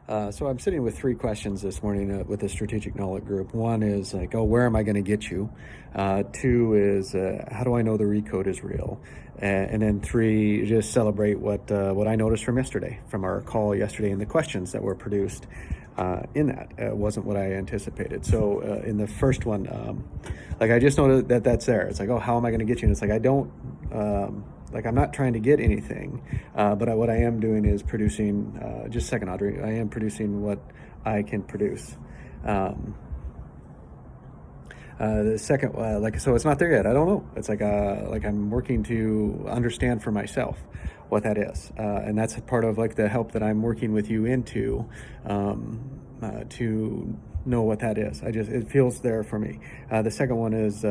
So I'm sitting with three questions this morning with the strategic knowledge group. One is like, oh, where am I going to get you? Two is, how do I know the recode is real? And then three, just celebrate what I noticed from yesterday, from our call yesterday, and the questions that were produced in that. It wasn't what I anticipated. So in the first one, like I just noticed that that's there. It's like, oh, how am I going to get you? And it's like, I don't. Like I'm not trying to get anything, but what I am doing is producing, just a second, Audrey, I am producing what I can produce. The second, so it's not there yet. I don't know. It's like I'm working to understand for myself what that is. And that's part of like the help that I'm working with you into, to know what that is. It feels there for me. The second one is,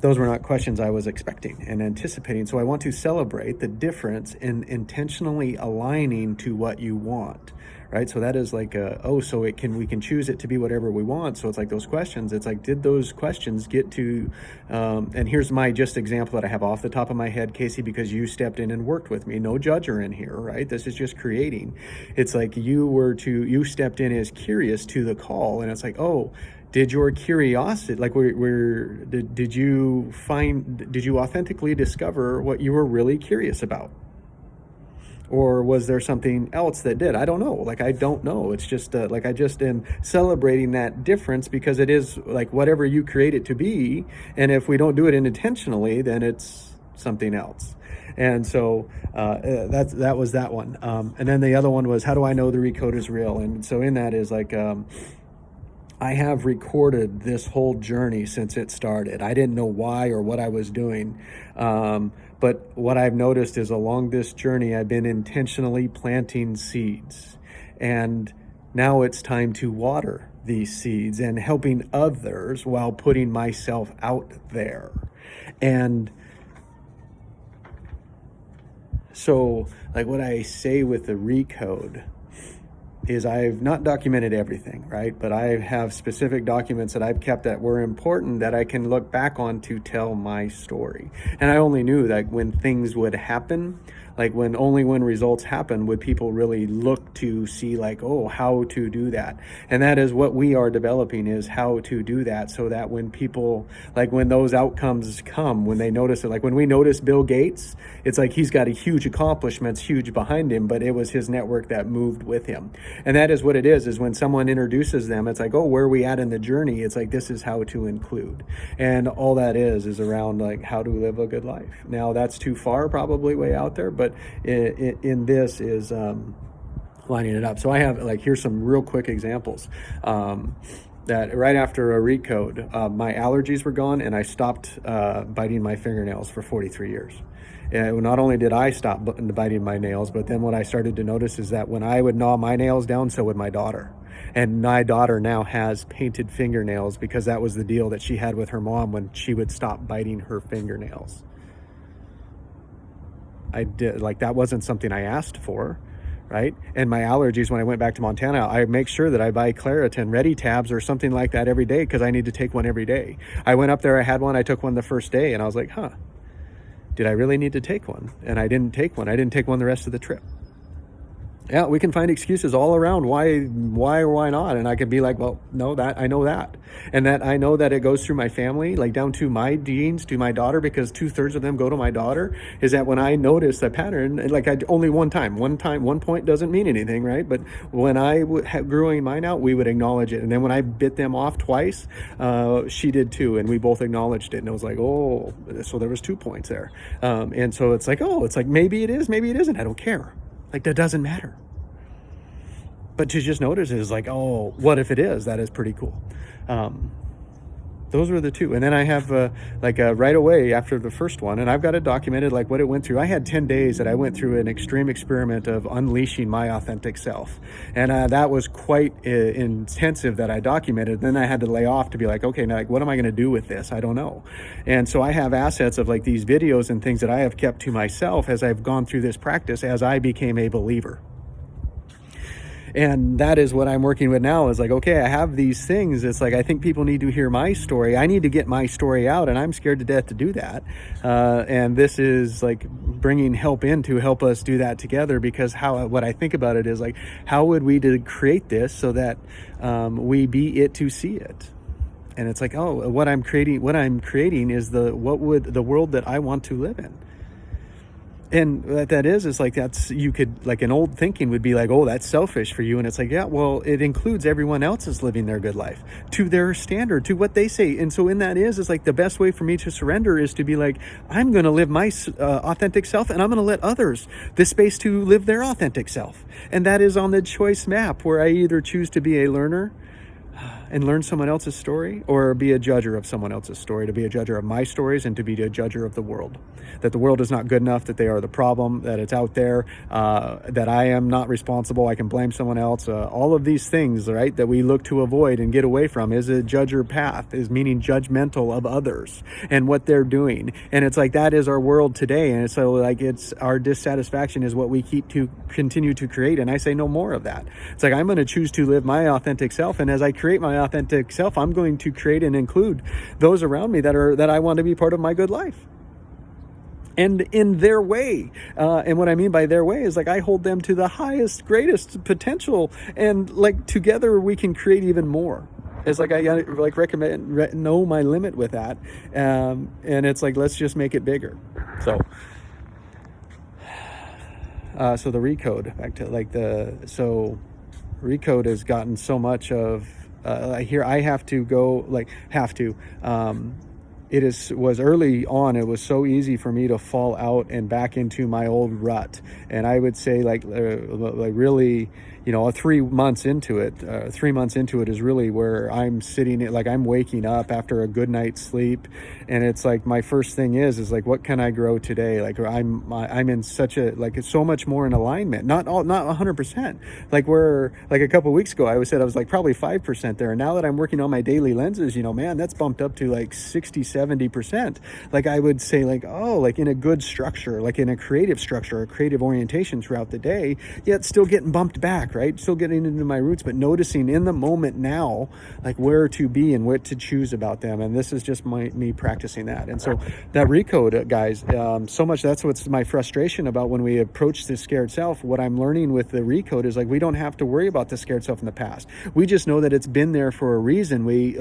those were not questions I was expecting and anticipating. So I want to celebrate the difference in intentionally aligning to what you want, right? So that is like, we can choose it to be whatever we want. So it's like those questions, it's like, did those questions get to, and here's my just example that I have off the top of my head, Casey, because you stepped in and worked with me, no judger in here, right? This is just creating. It's like you stepped in as curious to the call, and it's like, oh, did your curiosity, like did you authentically discover what you were really curious about? Or was there something else that did? I don't know. Like, I don't know. It's just like I just am celebrating that difference because it is like whatever you create it to be. And if we don't do it intentionally, then it's something else. And so that was that one. And then the other one was, how do I know the recode is real? And so in that is like, I have recorded this whole journey since it started. I didn't know why or what I was doing. But what I've noticed is along this journey, I've been intentionally planting seeds. And now it's time to water these seeds and helping others while putting myself out there. And so, like what I say with the recode is I've not documented everything, right? But I have specific documents that I've kept that were important that I can look back on to tell my story. And I only knew that when things would happen, like when results happen, would people really look to see like, oh, how to do that. And that is what we are developing, is how to do that, so that when people, like when those outcomes come, when they notice it, like when we notice Bill Gates, it's like he's got a huge accomplishments, huge behind him, but it was his network that moved with him. And that is what it is when someone introduces them, it's like, oh, where are we at in the journey? It's like, this is how to include. And all that is around like how to live a good life. Now that's too far, probably way out there, but in this is lining it up. So I have like, here's some real quick examples. That right after a recode, my allergies were gone and I stopped biting my fingernails for 43 years. And not only did I stop biting my nails, but then what I started to notice is that when I would gnaw my nails down, so would my daughter. And my daughter now has painted fingernails because that was the deal that she had with her mom when she would stop biting her fingernails. I did, like, that wasn't something I asked for, right? And my allergies, when I went back to Montana, I make sure that I buy Claritin Ready tabs or something like that every day because I need to take one every day. I went up there, I had one, I took one the first day, and I was like, did I really need to take one? And I didn't take one. I didn't take one the rest of the trip. Yeah, we can find excuses all around why or why not. And I could be like, well, no, that I know that. And that I know that it goes through my family, like down to my genes, to my daughter, because 2/3 of them go to my daughter, is that when I notice the pattern, like only one point doesn't mean anything, right? But when I growing mine out, we would acknowledge it. And then when I bit them off twice, she did too. And we both acknowledged it. And it was like, oh, so there was 2 points there. And so it's like, oh, it's like, maybe it is, maybe it isn't. I don't care. Like, that doesn't matter. But to just notice is like, oh, what if it is? That is pretty cool. Those were the two. And then I have right away after the first one, and I've got it documented, like what it went through. I had 10 days that I went through an extreme experiment of unleashing my authentic self. And that was quite intensive that I documented. Then I had to lay off to be like, okay, now, like, what am I going to do with this? I don't know. And so I have assets of like these videos and things that I have kept to myself as I've gone through this practice as I became a believer. And that is what I'm working with now, is like, okay, I have these things. It's like, I think people need to hear my story. I need to get my story out, and I'm scared to death to do that. And this is like bringing help in to help us do that together, because what I think about it is like, how would we create this so that we be it to see it? And it's like, oh, what I'm creating is the world that I want to live in. And what that is like, you could, like, an old thinking would be like, oh, that's selfish for you. And it's like, yeah, well, it includes everyone else's living their good life to their standard, to what they say. And so in that is like, the best way for me to surrender is to be like, I'm going to live my authentic self, and I'm going to let others the space to live their authentic self. And that is on the choice map, where I either choose to be a learner and learn someone else's story, or be a judger of someone else's story, to be a judger of my stories, and to be a judger of the world. That the world is not good enough, that they are the problem, that it's out there, that I am not responsible, I can blame someone else. All of these things, right, that we look to avoid and get away from, is a judger path, is meaning judgmental of others and what they're doing. And it's like, that is our world today. And so like, it's our dissatisfaction is what we continue to create. And I say no more of that. It's like, I'm going to choose to live my authentic self. And as I create my authentic self, I'm going to create and include those around me that I want to be part of my good life, and in their way. And what I mean by their way is like, I hold them to the highest, greatest potential, and like, together we can create even more. It's like, I like know my limit with that, and it's like, let's just make it bigger. So the recode, back to like recode has gotten so much of, here I have to go, like, was early on, it was so easy for me to fall out and back into my old rut. And I would say like really, 3 months into it, is really where I'm sitting, like, I'm waking up after a good night's sleep. And it's like, my first thing is like, what can I grow today? Like, I'm in such a, like, it's so much more in alignment, not 100%. Like, where, like, a couple of weeks ago, I was like probably 5% there. And now that I'm working on my daily lenses, man, that's bumped up to like 60-70%. Like, I would say like, oh, like in a good structure, like in a creative structure, a creative orientation throughout the day, yet still getting bumped back, right? Still getting into my roots, but noticing in the moment now, like, where to be and what to choose about them. And this is just me practicing that. And so that recode, guys, so much, that's what's my frustration about when we approach this scared self. What I'm learning with the recode is like, we don't have to worry about the scared self in the past. We just know that it's been there for a reason. We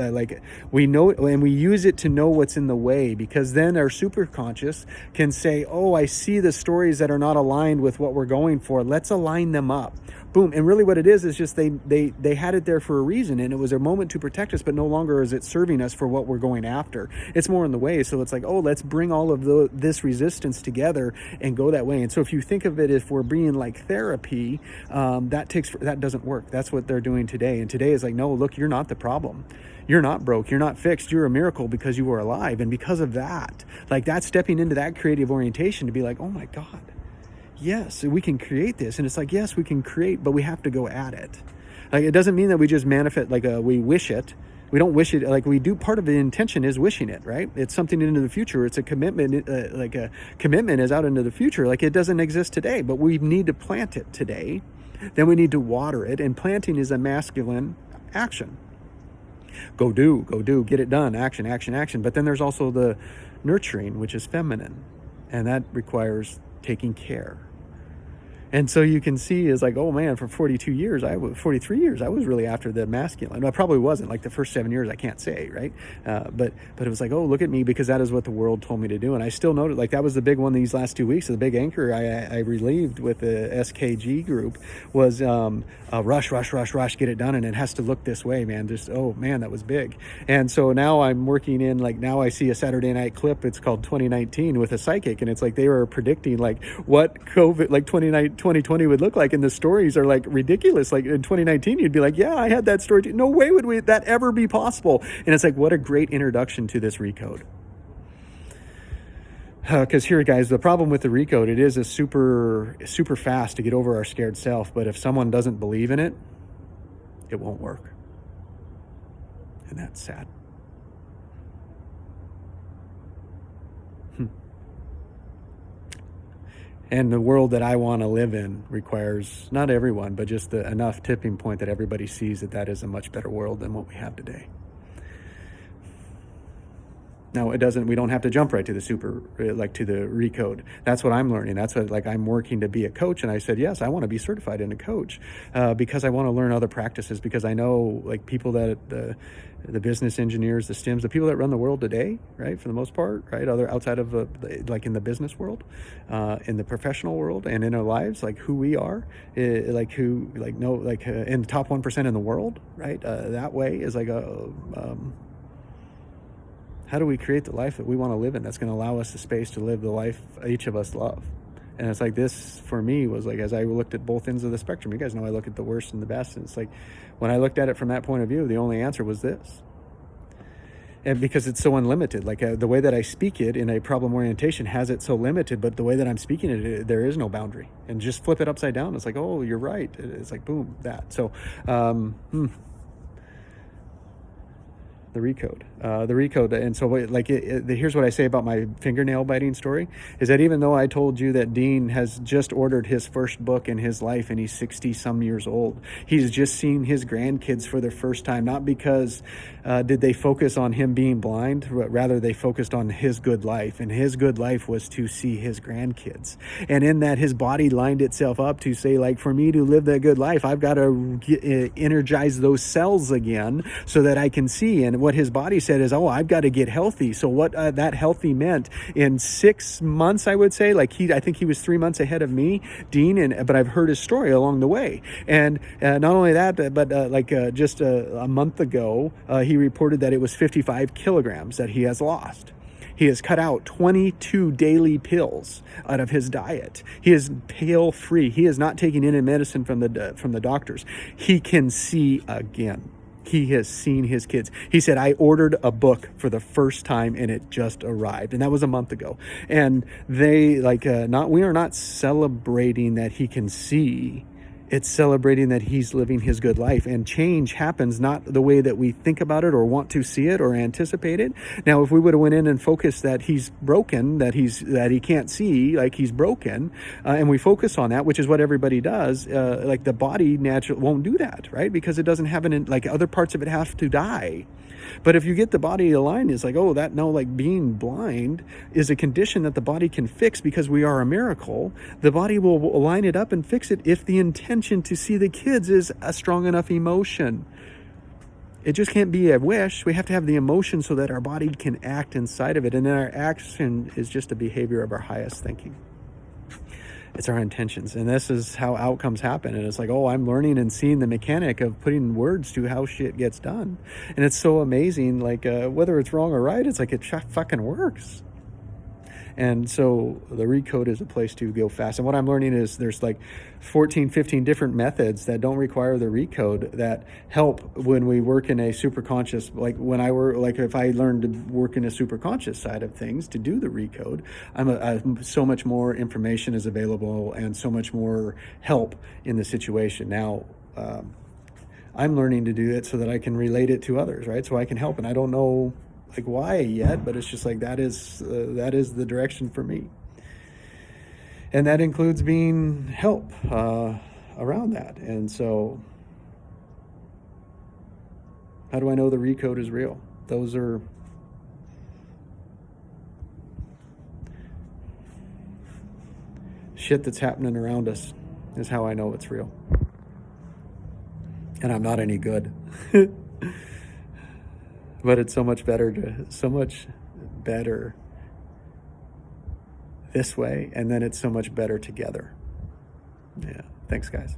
know, and we use it to know what's in the way, because then our superconscious can say, oh, I see the stories that are not aligned with what we're going for. Let's align them up. Boom. And really what it is just they had it there for a reason, and it was a moment to protect us, but no longer is it serving us for what we're going after. It's more in the way. So it's like, oh, let's bring all of this resistance together and go that way. And so if you think of it, if we're being like therapy, that doesn't work. That's what they're doing today. And today is like, no, look, you're not the problem. You're not broke. You're not fixed. You're a miracle because you were alive. And because of that, like, that's stepping into that creative orientation to be like, oh my God, yes, we can create this. And it's like, yes, we can create, but we have to go at it. Like, it doesn't mean that we just manifest, like, we wish it. We don't wish it. Like, we do, part of the intention is wishing it, right? It's something into the future. It's a commitment, like a commitment is out into the future. Like, it doesn't exist today, but we need to plant it today. Then we need to water it. And planting is a masculine action. Go do, get it done, action, action, action. But then there's also the nurturing, which is feminine. And that requires taking care. And so you can see is like, oh man, for 43 years, I was really after the masculine. I probably wasn't, like the first 7 years, I can't say, right? But it was like, oh, look at me, because that is what the world told me to do. And I still noted, like, that was the big one these last 2 weeks. The big anchor I relieved with the SKG group was rush, get it done. And it has to look this way, man. Just, oh man, that was big. And so now I'm working in, like, now I see a Saturday night clip. It's called 2019 with a psychic. And it's like, they were predicting like what COVID, like 2020 would look like, and the stories are like ridiculous. Like in 2019, you'd be like, yeah, I had that story too. No way would that ever be possible. And it's like, what a great introduction to this recode. Because here, guys, the problem with the recode, it is a super fast to get over our scared self. But if someone doesn't believe in it, it won't work. And that's sad. And the world that I want to live in requires not everyone, but just enough tipping point that everybody sees that is a much better world than what we have today. Now, we don't have to jump right to the to the recode. That's what I'm learning. That's what, I'm working to be a coach. And I said, yes, I want to be certified in a coach because I want to learn other practices, because I know people that, the business engineers, the STEMs, the people that run the world today, right, for the most part, right, outside of in the business world, in the professional world, and in our lives, who we are, in the top 1% in the world, right, that way is how do we create the life that we want to live in that's going to allow us the space to live the life each of us love? And it's this, for me, was as I looked at both ends of the spectrum. You guys know I look at the worst and the best. And it's when I looked at it from that point of view, the only answer was this. And because it's so unlimited, the way that I speak it in a problem orientation has it so limited, but the way that I'm speaking it, there is no boundary. And just flip it upside down. It's oh, you're right. It's boom, that. So, the recode. And so here's what I say about my fingernail biting story, is that even though I told you that Dean has just ordered his first book in his life and he's 60 some years old, he's just seen his grandkids for the first time, not because did they focus on him being blind, but rather they focused on his good life, and his good life was to see his grandkids. And in that, his body lined itself up to say, for me to live that good life, I've got to energize those cells again so that I can see. And what his body said is, I've got to get healthy. So what that healthy meant, in 6 months, I would say, I think he was 3 months ahead of me, Dean, but I've heard his story along the way. And not only that, but just a month ago, he reported that it was 55 kilograms that he has lost. He has cut out 22 daily pills out of his diet. He is pill free. He is not taking any medicine from the doctors. He can see again. He has seen his kids. He said, I ordered a book for the first time and it just arrived. And that was a month ago. And we are not celebrating that he can see. It's celebrating that he's living his good life. And change happens not the way that we think about it or want to see it or anticipate it. Now, if we would have went in and focused that he's broken, that he can't see, he's broken, and we focus on that, which is what everybody does, the body naturally won't do that, right? Because it doesn't have other parts of it have to die. But if you get the body aligned, it's being blind is a condition that the body can fix because we are a miracle. The body will line it up and fix it if the intention to see the kids is a strong enough emotion. It just can't be a wish. We have to have the emotion so that our body can act inside of it. And then our action is just a behavior of our highest thinking. It's our intentions. And this is how outcomes happen. And it's I'm learning and seeing the mechanic of putting words to how shit gets done. And it's so amazing, whether it's wrong or right, it's it fucking works. And so the recode is a place to go fast. And what I'm learning is there's 14, 15 different methods that don't require the recode that help when we work in a super conscious, when I work, if I learn to work in a super conscious side of things to do the recode, so much more information is available and so much more help in the situation. Now, I'm learning to do it so that I can relate it to others, right? So I can help. And I don't know why yet, but it's just that is the direction for me. And that includes being help around that. And so how do I know the recode is real? Those are shit that's happening around us is how I know it's real. And I'm not any good. But it's so much better this way, and then it's so much better together. Yeah. Thanks, guys.